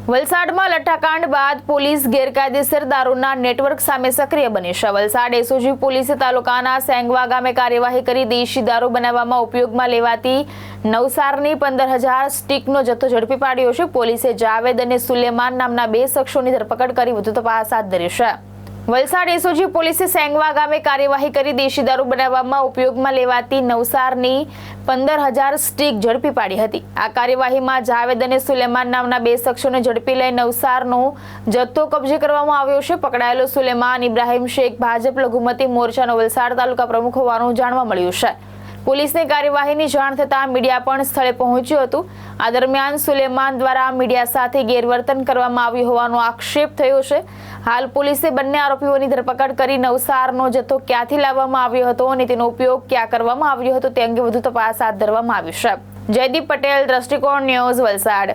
વલસાડમાં લઠ્ઠાકાંડ બાદ પોલીસ ગેરકાયદેસર દારૂના નેટવર્ક સામે સક્રિય બની છે। વલસાડ એસઓજી પોલીસે તાલુકાના સેંગવા ગામે કાર્યવાહી કરી દેશી દારૂ બનાવવામાં ઉપયોગમાં લેવાતી નવસારની 15,000 સ્ટીકનો જથ્થો ઝડપી પાડ્યો છે। પોલીસે જાવેદ અને સુલેમાન નામના 2 શખ્સોની ધરપકડ કરી વધુ તપાસ હાથ ધરી છે। વલસાડ એસઓજી પોલીસે સેંગવા ગામે કાર્યવાહી કરી દેશી દારૂ બનાવવામાં ઉપયોગમાં લેવાતી નવસારની 15,000 સ્ટીક ઝડપી પાડી હતી। આ કાર્યવાહીમાં જાવેદ અને સુલેમાન નામના 2 શખ્સોને ઝડપી લઈ નવસારનો જથ્થો કબજે કરવામાં આવ્યો છે। પકડાયેલો સુલેમાન ઇબ્રાહિમ શેખ ભાજપ લઘુમતી મોરચાનો વલસાડ તાલુકા પ્રમુખ હોવાનું જાણવા મળ્યું છે। પોલીસને કાર્યવાહીની જાણ થતાં મીડિયા પણ સ્થળે પહોંચ્યું હતું। આ દરમિયાન સુલેમાન દ્વારા મીડિયા સાથે ગેરવર્તન કરવામાં આવ્યું હોવાનો આક્ષેપ થયો છે। હાલ પોલીસે બંને આરોપીઓની ધરપકડ કરી નવસારનો જથ્થો ક્યાંથી લાવવામાં આવ્યો હતો અને તેનો ઉપયોગ ક્યાં કરવામાં આવ્યો હતો તે અંગે વધુ તપાસ હાથ ધરવામાં આવી છે। જયદીપ પટેલ, દ્રષ્ટિકોણ ન્યૂઝ, વલસાડ।